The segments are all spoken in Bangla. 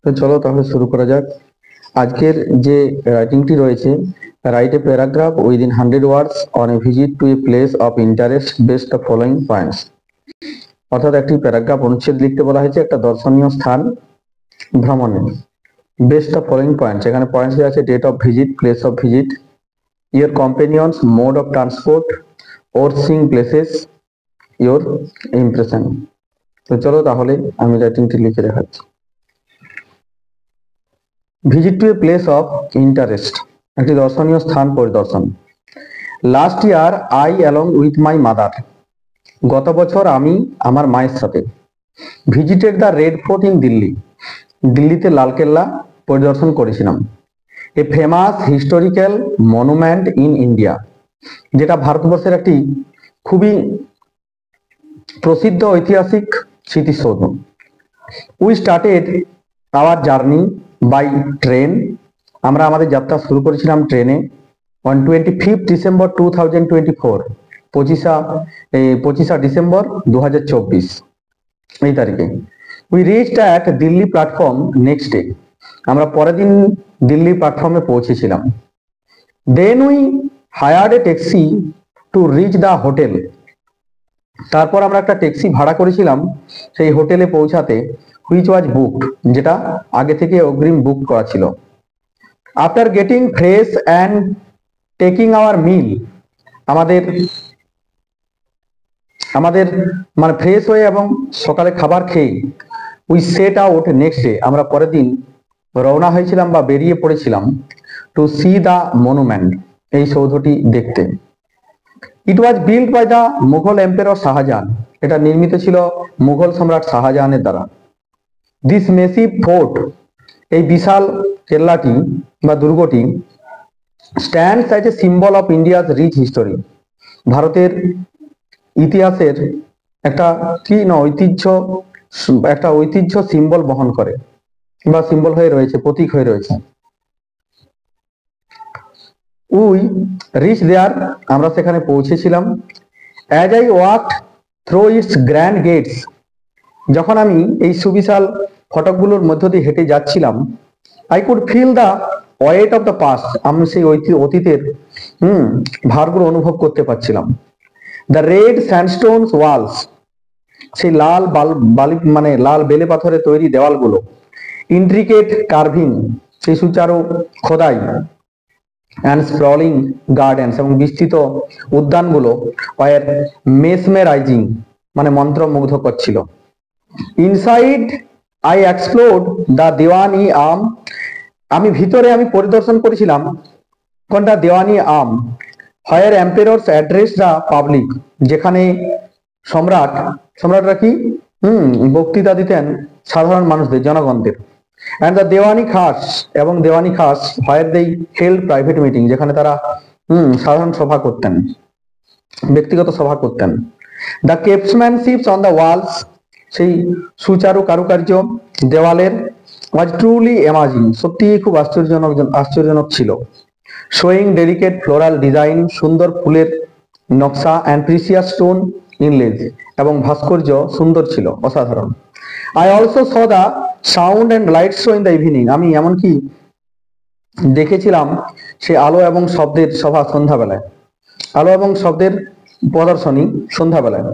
তো চলো তাহলে শুরু করা যাক। আজকের যে রাইটিংটি রয়েছে, write a paragraph within 100 words on a visit to a place of interest best the following points. অর্থাৎ একটি প্যারাগ্রাফ অনুচ্ছেদ লিখতে বলা হয়েছে একটা দর্শনীয় স্থান ভ্রমণে। বেস্ট দ্য ফলোইং পয়েন্টস, এখানে পয়েন্টস আছে date of visit, place of visit, your companions, mode of transport, or seeing places, your impression. তো চলো তাহলে আমি রাইটিংটি লিখে দেখাচ্ছি। Visit to a place of interest, একটি দর্শনীয় স্থান পরিদর্শন। Last year I along with my mother, গত বছর আমি আমার মায়ের সাথে। Visited the red fort in Delhi, দিল্লিতে লালকেল্লা পরিদর্শন করেছিলাম। A famous historical monument in India, যেটা ভারতবর্ষের একটি খুবই প্রসিদ্ধ ঐতিহাসিক স্মৃতিসৌধ। We started our journey by train, আমরা আমাদের যাত্রা শুরু করেছিলাম ট্রেনে। অন 25 ডিসেম্বর 2024, 25 ডিসেম্বর 2024 এই তারিখে। We reached at Delhi platform next day, আমরা পরের দিন দিল্লি প্ল্যাটফর্মে পৌঁছেছিলাম। Then we hired a taxi to reach the hotel, তারপর আমরা একটা ট্যাক্সি ভাড়া করেছিলাম সেই হোটেলে পৌঁছাতে, হুইচ ওয়াজ বুকড, যেটা আগে থেকে অগ্রিম বুক করা ছিল। After getting fresh and taking our meal, আমাদের মানে ফ্রেশ হয়ে এবং সকালে খাবার খেয়ে, we set out next day, আমরা পরের দিন রওনা হয়েছিলাম বা বেরিয়ে পড়েছিলাম টু সি দ্য মনুমেন্ট, এই সৌধটি দেখতে। It was build by the Mughal empire Shahjahan, এটা নির্মিত ছিল মুঘল সম্রাট শাহজাহানের দ্বারা। দিস মেসিভ ফোর্ট, এই বিশাল কেল্লাটি বা দুর্গটি, stands as a symbol of India's rich history, ভারতের ইতিহাসের একটা কি না ঐতিহ্য সিম্বল বহন করে বা সিম্বল হয়ে রয়েছে, প্রতীক হয়ে রয়েছে। উই রিচ দেয়ার, আমরা সেখানে পৌঁছেছিলাম। As I walked through its grand gates, যখন আমি এই সুবিশাল ফটকগুলোর মধ্য দিয়ে হেঁটে যাচ্ছিলাম, I could feel the weight of the past, আমি সেই অতীতের ভারগুলো অনুভব করতে পারছিলাম। দ্য রেড স্যান্ডস্টোন ওয়ালস, সেই লাল মানে লাল বেলে পাথরে তৈরি দেওয়ালগুলো। ইন্ট্রিকেট কার্ভিং, সেই সুচারু খোদাই। অ্যান্ড স্প্রলিং গার্ডেন্স, এবং বিস্তৃত উদ্যানগুলো ওয়ার মেসমেরাইজিং, মানে মন্ত্রমুগ্ধ করছিল। ইনসাইড আই এক্সপ্লোরড দ্য দেওয়ানি আম, আমি ভিতরে পরিদর্শন করেছিলাম কোনটা দেওয়ানি আম, হোয়ার এম্পায়ারস অ্যাড্রেস দ্য পাবলিক, যেখানে সম্রাটরা কি বক্তৃতা দিতেন সাধারণ মানুষদের, জনগণদের। অ্যান্ড দ্য দেওয়ানি খাস, এবং দেওয়ানি খাস হোয়ার দে হেল্ড প্রাইভেট মিটিং, যেখানে তারা সাধারণ সভা করতেন, ব্যক্তিগত সভা করতেন। দ্য ক্রাফটসম্যানশিপস অন দ্য ওয়ালস, সেই সুচারু কারুকার্য দেওয়ালের, ওয়াজ ট্রুলি অ্যামাজিং, সত্যিই খুব আশ্চর্যজনক ছিল। শোয়িং ডেলিকেট ফ্লোরাল ডিজাইন, সুন্দর ফুলের নকশা। অ্যান্ড প্রিসিয়াস স্টোন ইনলেজ, এবং ভাস্কর্য সুন্দর ছিল, অসাধারণ। I also saw the sound and light show in the evening, আমি এমনকি দেখেছিলাম সে আলো এবং শব্দের সভা সন্ধ্যাবেলায়, আলো এবং শব্দের প্রদর্শনী সন্ধ্যাবেলায়।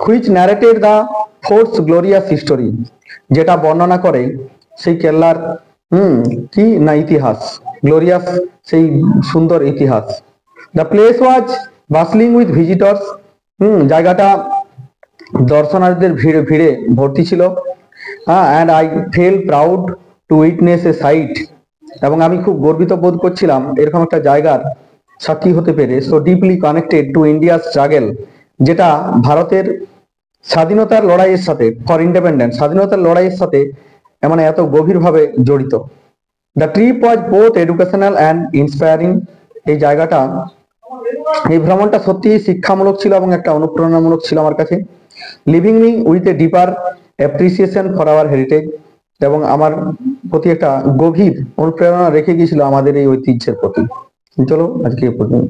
Which narrated the forts glorious history, যেটা বর্ণনা করে সেই কেল্লার কি না ইতিহাস, গ্লোরিয়াস সেই সুন্দর ইতিহাস। The place was bustling with visitors, জায়গাটা দর্শনার্থীদের ভিড়ে ভর্তি ছিল। And I feel proud to witness a site, এবং আমি খুব গর্বিত বোধ করছিলাম এরকম একটা জায়গার সাক্ষী হতে পেরে। So deeply connected to India struggle, যেটা ভারতের স্বাধীনতার লড়াইয়ের সাথে, ফর ইন্ডিপেন্ডেন্স, স্বাধীনতার লড়াইয়ের সাথে মানে এত গভীরভাবে জড়িত। The trip was both educational and inspiring, এই জায়গাটা, এই ভ্রমণটা সত্যিই শিক্ষামূলক ছিল এবং একটা অনুপ্রেরণামূলক ছিল আমার কাছে। Living me with a deeper appreciation for our heritage, এবং আমার প্রতি একটা গভীর অনুপ্রেরণা রেখে গিয়েছিল আমাদের এই ঐতিহ্যের প্রতি। চলো আজকে এ পর্যন্ত।